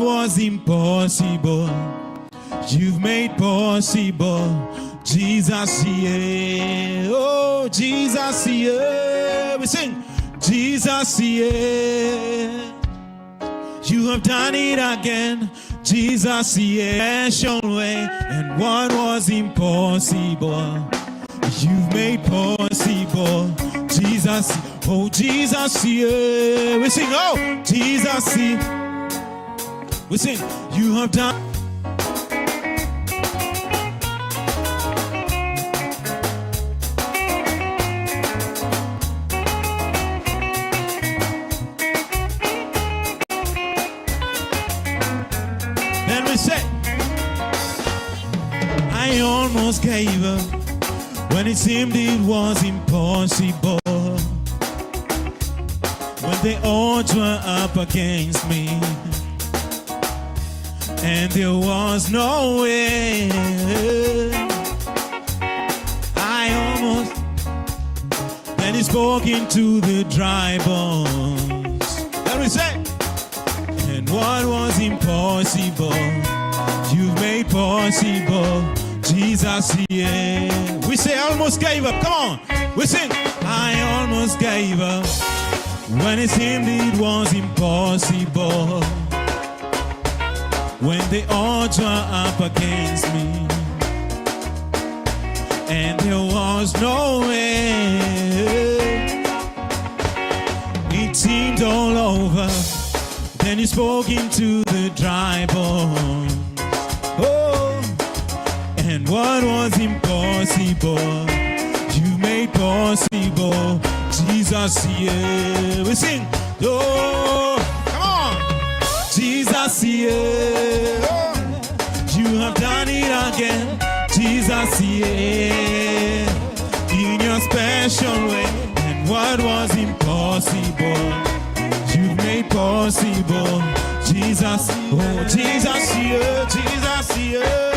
was impossible, you've made possible. Jesus, yeah. Oh, Jesus, yeah. We sing, Jesus, yeah. You have done it again. Jesus, yeah. Special way. And what was impossible, you've made possible. Jesus, oh, Jesus, yeah. We sing, oh, Jesus, yeah. We sing, you have done. Then we say, I almost gave up when it seemed it was impossible. When the odds were up against me and there was no way, I almost, and he spoke into the dry bones. Let me say, and what was impossible, you've made possible. Jesus, yeah. We say, I almost gave up. Come on. We sing, I almost gave up when it seemed it was impossible. When the odds were up against me and there was no way, it seemed all over. Then you spoke into the dry bones. Oh, and what was impossible, you made possible. Jesus, yeah. We sing, oh, come on. Jesus, yeah. Oh, you have done it again. Jesus, yeah. In your special way. And what was impossible, you've made possible. Jesus, oh, Jesus, yeah. Jesus, yeah.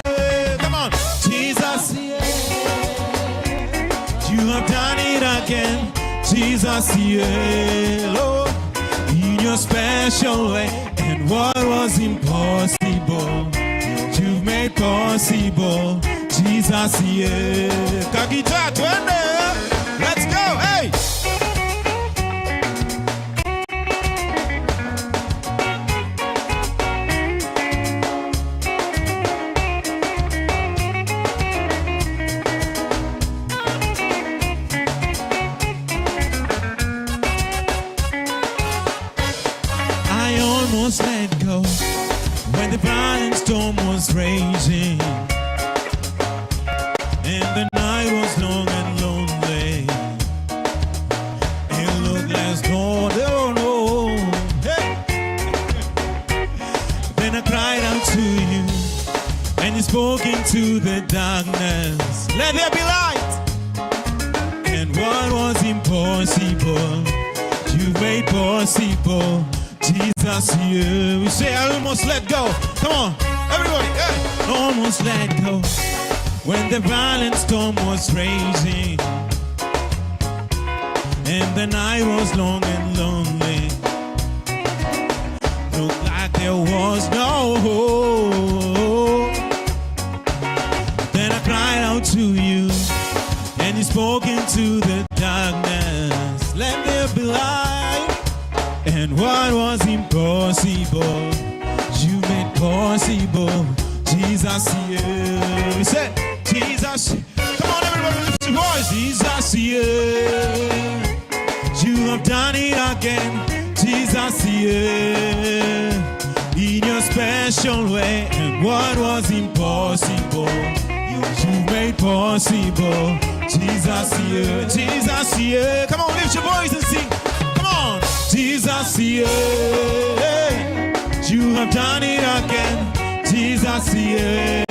Come on. Jesus, yeah. You have done it again. Jesus, yeah, Lord, in your special way. And what was impossible, you've made possible. Jesus, yeah. Kakita, let's go, hey! Almost let go when the violent storm was raging and the night was long and lonely. It looked like God, oh no. Hey. Then I cried out to you and you spoke into the darkness. Let there be light. And what was impossible, you made possible. Jesus, yeah. We say, I almost let go. Come on, everybody, yeah. Almost let go when the violent storm was raging and the night was long and lonely. Looked like there was no hope. Then I cried out to you and you spoke into the darkness. Let there be light. And what was impossible, you made possible. Jesus, yeah. We said, Jesus, come on everybody, lift your voice. Jesus, yeah. You have done it again. Jesus, yeah. In your special way. And what was impossible, you made possible. Jesus, yeah. Jesus, yeah. Come on, lift your voice and sing. Jesus, yeah, you have done it again. Jesus, yeah,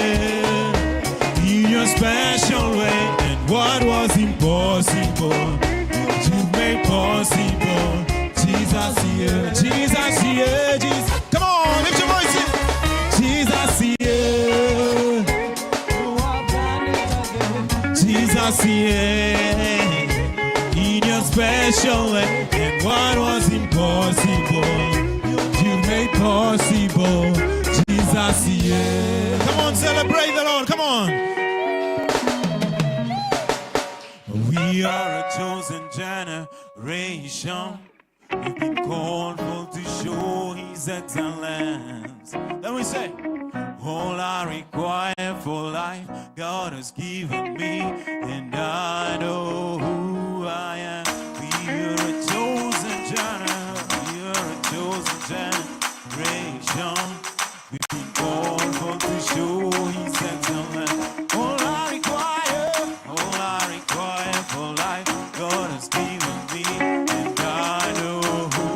in your special way. And what was impossible, you made possible. Jesus, yeah, Jesus, yeah, Jesus. Come on, lift your voices. Jesus, yeah, Jesus, yeah, in your special way. And what was impossible, you made possible. Jesus, yeah. Come on, celebrate the Lord. Come on. We are a chosen generation. We've been called for to show His excellence. Then we say, all I require for life, God has given me, and I know who I am. We are a chosen generation. We've been called for to show His excellence. All I require for life, God has given me, and I know who.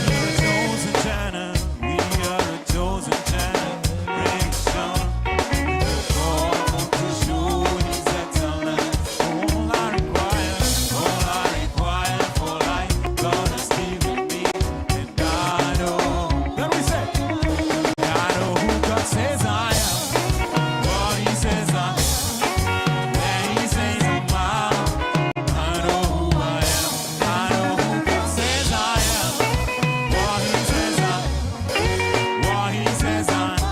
We are a chosen generation. We are a chosen generation. We've been called for to show His excellence. All I require for life, God has given me, and I know. Then we say, I know who God says I am. What He says I am. Where He says I'm out. I know who I am. I know who God says I am. What He says I am. What He says I am.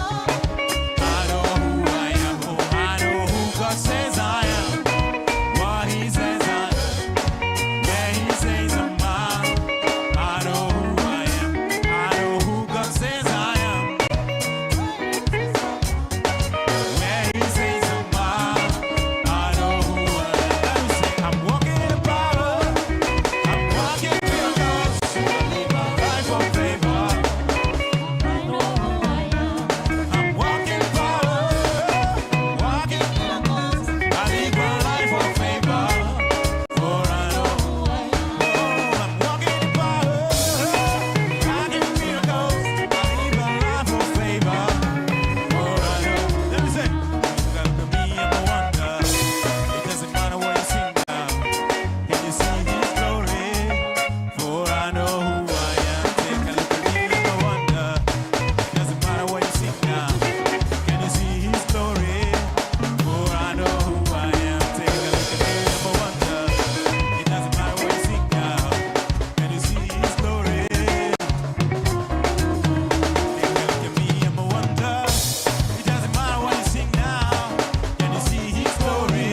I know who I am. Oh, I know who God says I am. What He says I am. Where He says I'm out. I know who I am. I know who God says I am. Where He says I'm out. I know who I am. Let me say, I'm walking in power. I'm walking in miracles. I live my life of favor. I know who I am. I'm walking in power. Walking in miracles. I live my life of favor. For I know who I am. Oh, I'm walking in power. Walking in miracles. I live my life of favor. For I know. Let me say, look at me, I'm a wonder. It doesn't matter what you sing now. Can you see His glory? For I know who I am. Take a look at me, I'm a wonder. It doesn't matter what you sing now. Can you see His glory? For I know who I am. Take a look at me, I'm a wonder. It doesn't matter what you sing now. Can you see His glory? Take a look at me, I'm a wonder. It doesn't matter what you sing now. Can you see His glory?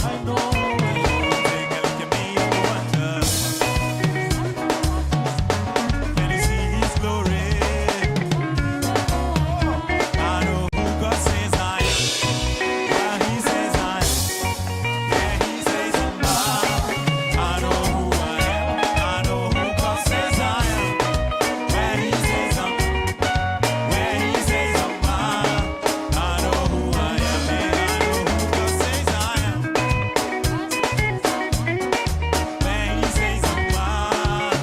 I know. Take a look at me, I'm a wonder. Can you see His glory? I know who God says I am. What He says I am. Where He says I'm out. I know who I am. I know who God says I am. Where He says I'm. Where He says I'm out. I know who I am. And I know who God says I am. Where He says I'm out.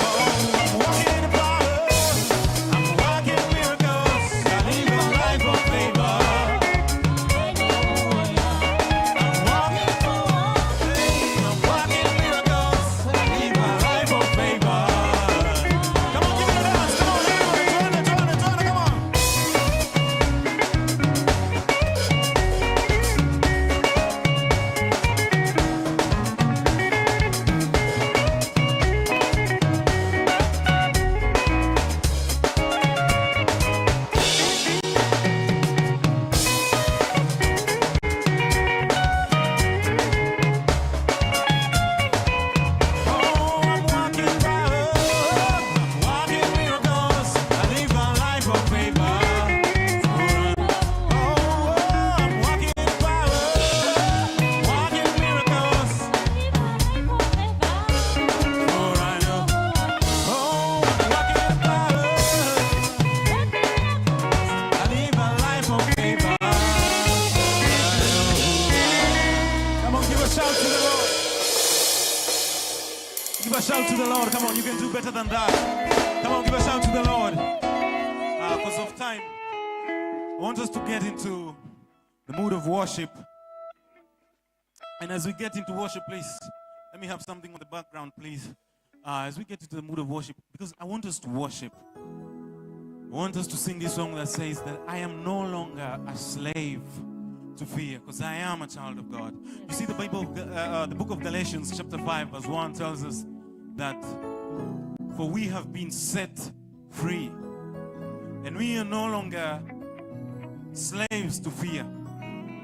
Oh, I'm walking in power. I'm walking in miracles. I live a life of favor. I know who I am. I'm walking in power. I'm walking in miracles. I live a life of favor. Come on, give me a dance. Come on, everybody. Join it. Come on. Oh, I'm walking in power. I'm walking in miracles. I live a life of favor. Oh, I'm walking in power. Walking in miracles. For I know. Oh, I'm walking in power. I live a life of favor. Come on, give a shout to the Lord. Give a shout to the Lord. Come on, you can do better than that. Come on, give a shout to the Lord. Because of time, I want us to get into the mood of worship. And as we get into worship, please, let me have something on the background, please. As we get into the mood of worship, because I want us to worship. I want us to sing this song that says that I am no longer a slave to fear, because I am a child of God. You see, the Bible, the book of Galatians, chapter 5, verse 1 tells us that for we have been set free. And we are no longer slaves to fear.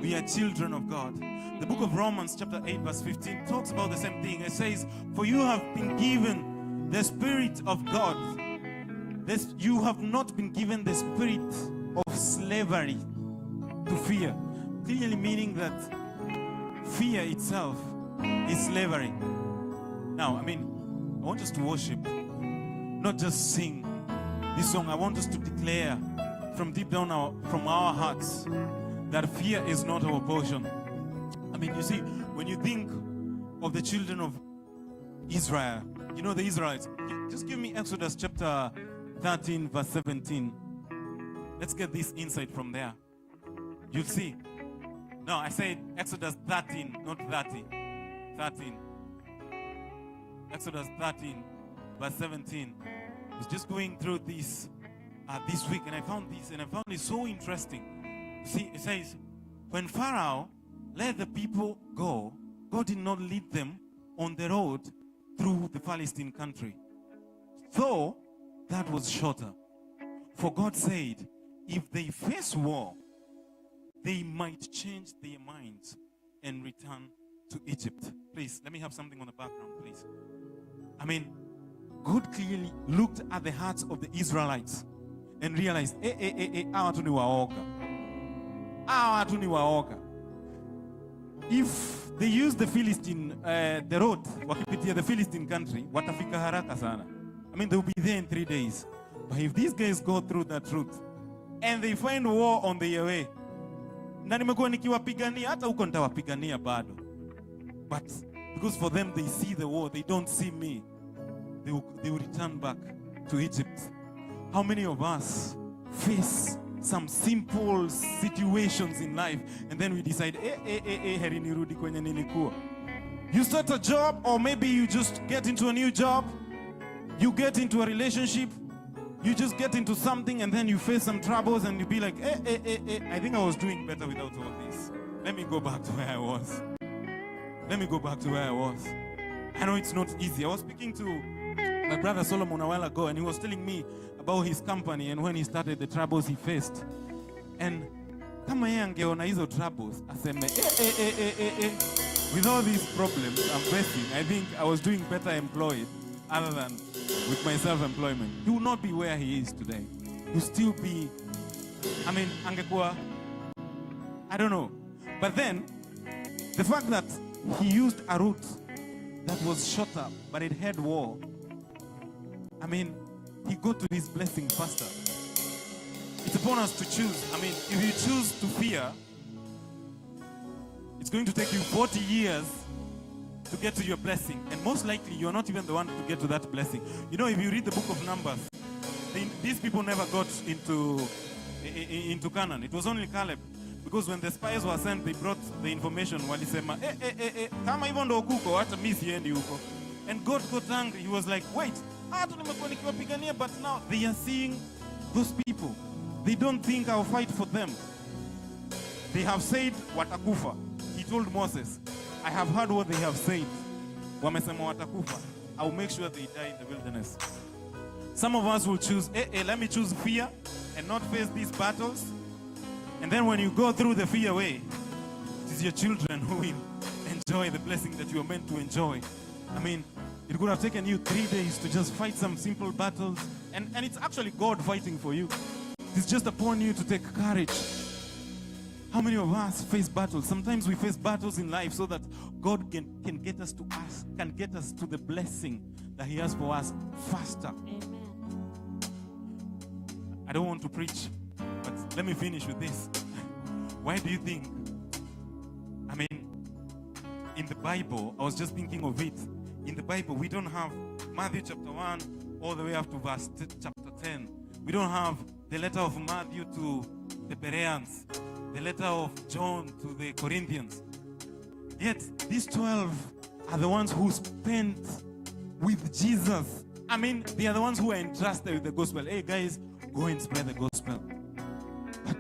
We are children of God. The book of Romans chapter 8 verse 15 talks about the same thing. It says, for you have been given the Spirit of God. You have not been given the spirit of slavery to fear. Clearly meaning that fear itself is slavery. Now, I want us to worship, not just sing this song. I want us to declare from deep down from our hearts that fear is not our portion. You see, when you think of the children of Israel, the Israelites, just give me Exodus chapter 13 verse 17. Let's get this insight from there. You'll see. No, I said Exodus 13, not 30. 13. Exodus 13 verse 17. I was just going through this week, and I found it so interesting. See, it says, when Pharaoh let the people go, God did not lead them on the road through the Philistine country, though that was shorter. For God said, if they face war, they might change their minds and return to Egypt. Please, let me have something on the background, please. God clearly looked at the hearts of the Israelites and realized, if they use the Philistine, the road, wakipitia the Philistine country, watafika haraka sana. They'll be there in 3 days. But if these guys go through that route and they find war on their way, na nimekuwa nikiwapigania, hata huko nitawapigania bado. But because for them they see the war, they don't see me, they will return back to Egypt. How many of us face some simple situations in life and then we decide, heri nirudi kwenye nilikuwa? You start a job, or maybe you just get into a new job, you get into a relationship, you just get into something, and then you face some troubles and you be like, I think I was doing better without all this. Let me go back to where I was. I know it's not easy. I was speaking to my brother Solomon a while ago, and he was telling me about his company and when he started, the troubles he faced. And kama yeye angeona hizo troubles, aseme, with all these problems I'm facing, I think I was doing better employed other than with my self-employment. He will not be where he is today. He'll still be, angekuwa, I don't know. But then, the fact that he used a route that was shorter, but it had war, he got to his blessing faster. It's upon us to choose. If you choose to fear, it's going to take you 40 years to get to your blessing. And most likely, you're not even the one to get to that blessing. If you read the book of Numbers, these people never got into Canaan. It was only Caleb. Because when the spies were sent, they brought the information. Walisema, kama hivyo ndo kuko, hata mimi siendi huko. And God got angry. He was like, wait, but now they are seeing those people. They don't think I'll fight for them. They have said, watakufa. He told Moses, I have heard what they have said. Wamesema watakufa. I'll make sure they die in the wilderness. Some of us will choose, let me choose fear and not face these battles. And then when you go through the fear way, it is your children who will enjoy the blessing that you are meant to enjoy. It could have taken you 3 days to just fight some simple battles. And it's actually God fighting for you. It's just upon you to take courage. How many of us face battles? Sometimes we face battles in life so that God can get us to the blessing that He has for us faster. Amen. I don't want to preach, but let me finish with this. Why do you think? In the Bible, I was just thinking of it. In the Bible, we don't have Matthew chapter 1 all the way up to verse chapter 10. We don't have the letter of Matthew to the Bereans, the letter of John to the Corinthians. Yet, these 12 are the ones who spent with Jesus. They are the ones who are entrusted with the gospel. Hey guys, go and spread the gospel. But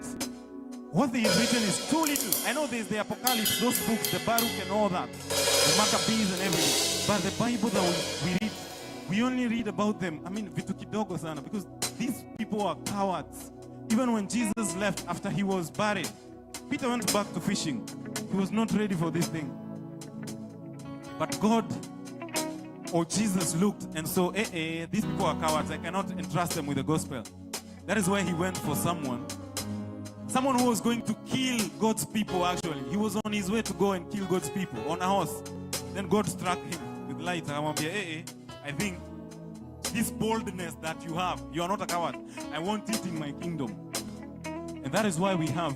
what they have written is too little. I know there's the Apocalypse, those books, the Baruch and all that, the Maccabees and everything. But the Bible that we read we only read about them, vitu kidogo sana, because these people are cowards. Even when Jesus left after he was buried, Peter went back to fishing. He was not ready for this thing. But God or Jesus looked and saw, these people are cowards. I cannot entrust them with the gospel. That is why he went for someone who was going to kill God's people, actually. He was on his way to go and kill God's people on a horse. Then God struck him with light. I think this boldness that you have, you are not a coward. I want it in my kingdom. And that is why we have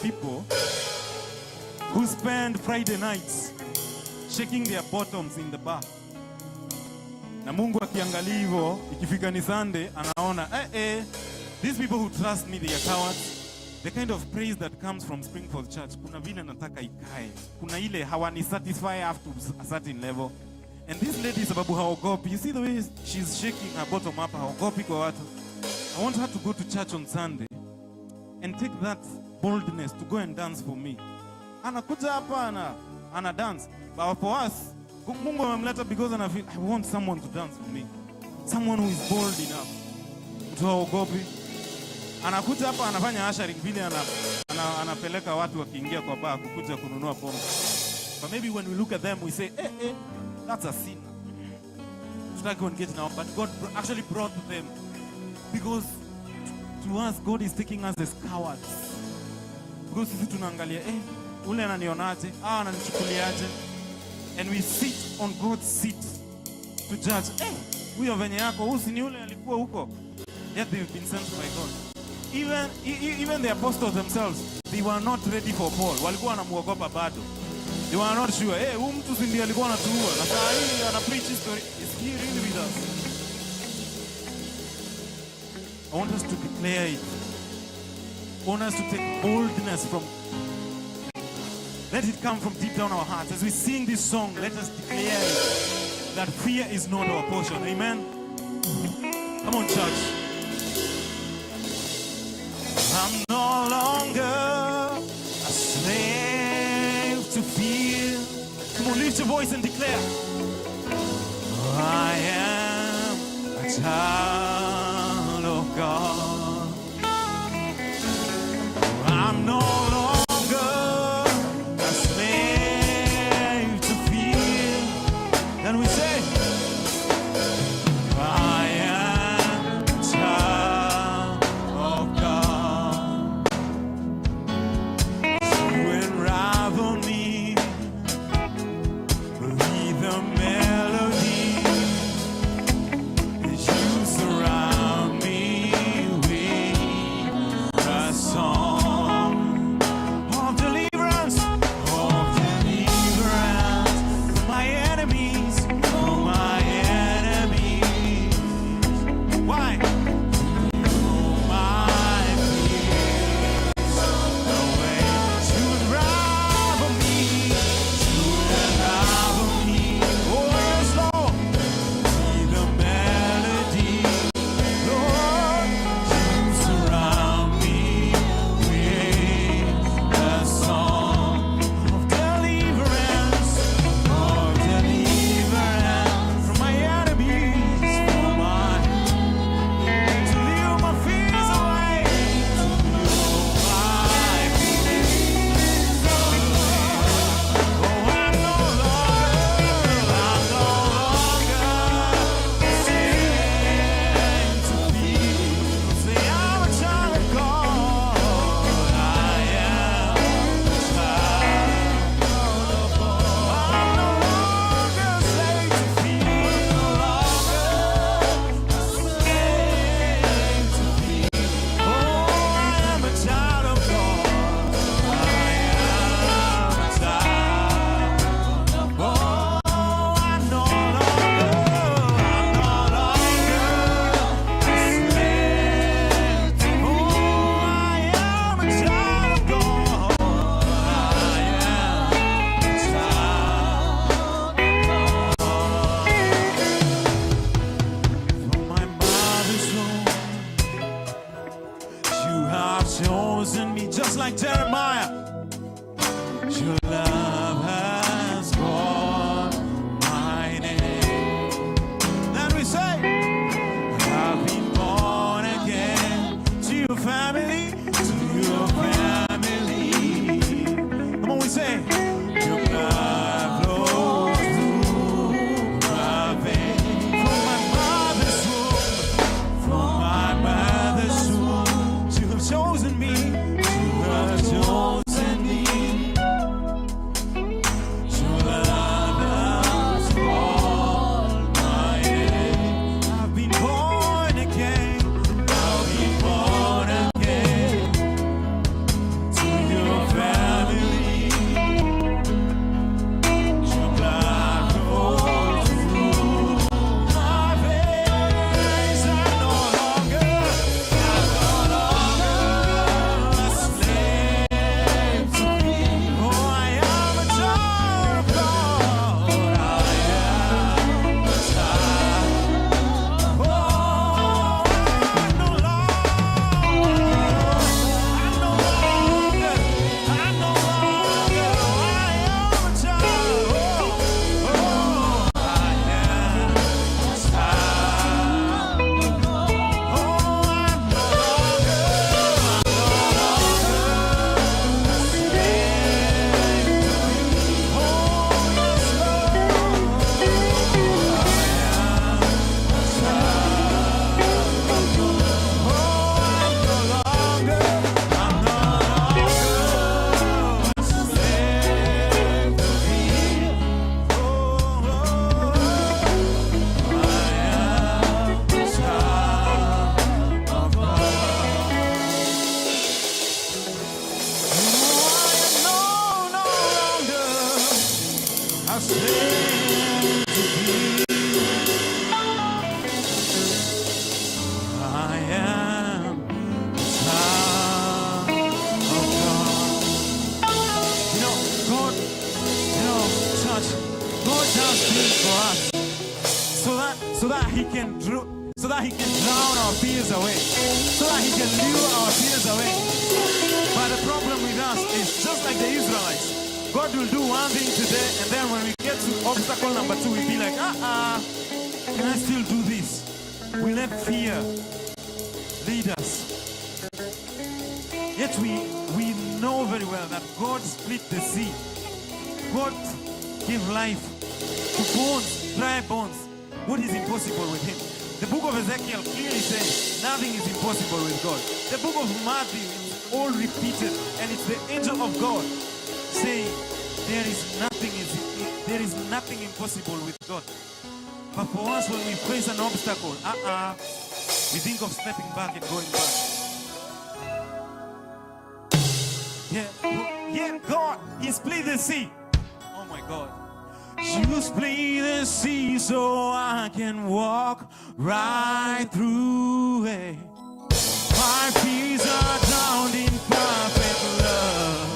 people who spend Friday nights shaking their bottoms in the bar. Na Mungu akiangalia hivyo, ikifika ni Sunday, anaona, these people who trust me, they are cowards. The kind of praise that comes from Springforth Church, kuna vile nataka ikae. Kuna ile hawani satisfy up to a certain level. And this lady, sababu haogopi, you see the way she's shaking her bottom up, haogopi kwa watu. I want her to go to church on Sunday and take that boldness to go and dance for me. Anakuja hapa, ana dance. But for us, Mungu amemleta because I want someone to dance for me. Someone who is bold enough. Mtu haogopi. Anakuja hapa anafanya ushering vile anapeleka watu wakiingia kwa bar kukuja kununua pombe. But maybe when we look at them we say, that's a sin. Tutaki one get now, but God actually brought them because to us God is taking us as cowards. Because sisi tunaangalia, ule ananionaje, ananichukuliaje. And we sit on God's seat to judge. Huyo venye yako, huyu ni ule alikuwa huko. Yet they've been sent by God. Even the apostles themselves, they were not ready for Paul. Walikuwa wanamuogopa bado. They were not sure. Huyu mtu si ndiye alikuwa anatuua. Na saa hii ana preach history. Is he really with us? I want us to declare it. I want us to take boldness from. Let it come from deep down our hearts. As we sing this song, let us declare it, that fear is not our portion. Amen? Come on, church. I'm no longer a slave to fear. Come on, lift your voice and declare. I am a child of God. I'm no longer a slave to fear. Then we say, I am a child of God. You unravel me with the melody. You surround me with a song of deliverance from my enemies, from my enemies. Why? My fears away. To unravel me. Oh yes, Lord. The melody, Lord, you surround me with a song of deliverance from my enemies, from my to leave my fears away, to leave my fears away. Oh, I'm no longer slave to fear. Say I'm a child of God. I am a child of God. I'm no longer a slave to fear. No longer a slave to fear. Oh, I am a child of God. I am a child of God. I'm no longer a slave to. Oh, I am a child of God. I am a child of God. From my mother's womb, you have chosen me, just like Jeremiah. Your love has called my name. that He can drown our fears away, so that He can lure our fears away. But the problem with us is just like the Israelites. God will do one thing today, and then when we get to obstacle number 2, we'll be like, can I still do this? We let fear lead us. Yet we know very well that God split the sea. God gave life to bones, dry bones. What is impossible with Him? The book of Ezekiel clearly says nothing is impossible with God. The book of Matthew is all repeated, and it's the angel of God saying there is nothing impossible with God. But for us, when we face an obstacle, we think of stepping back and going back. Yeah, God, He split the sea. Oh my God. You split the sea so I can walk right through it. My fears are drowned in perfect love.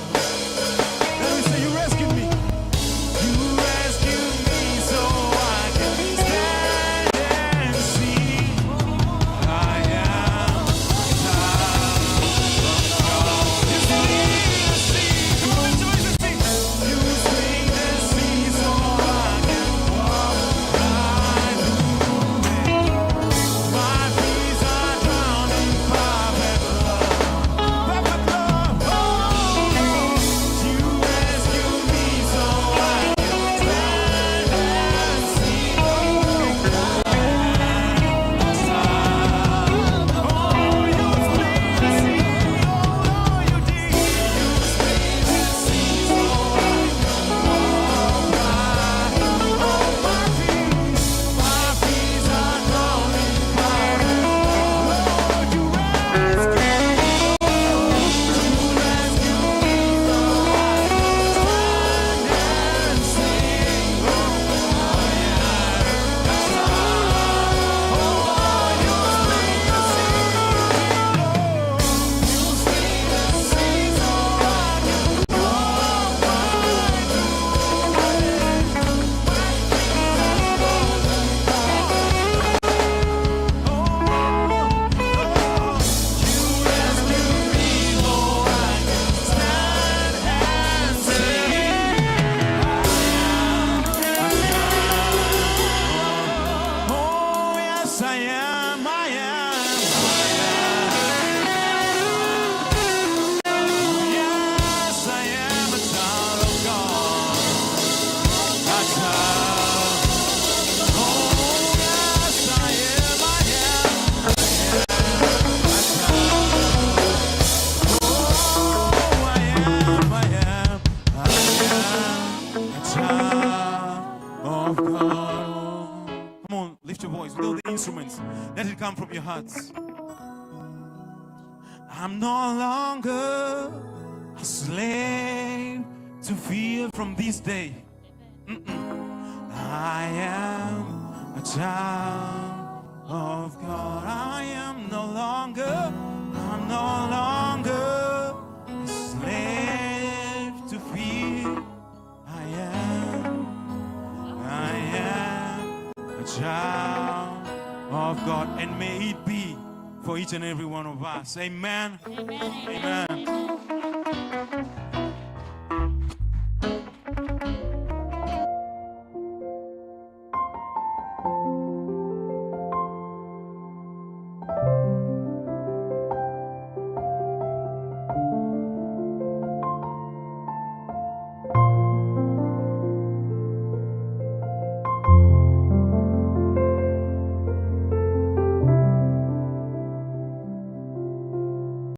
Let me say, you rescued me. You rescued me so I can stand and see. I am child of God. You split the sea. Come on, join the sea. You split the sea so I can walk right through it. My fears are drowned in perfect love. Perfect love. Oh, you rescued me so I can stand and see. I am a child. Oh, you split the sea. Oh, you did. You split the sea so I can walk right through my fears. My fears are drowned in perfect love. Lord, you rescued me. You rescued me so I can stand and sing. Oh, I am a child. Oh, you split the sea, Lord. You split the sea so I can walk right through it. Come on, lift your voice with all the instruments. Let it come from your hearts. I'm no longer a slave to fear from this day. I am a child of God. I'm no longer a slave to fear. I am a child of God. And may it be for each and every one of us. Amen. Amen. Amen.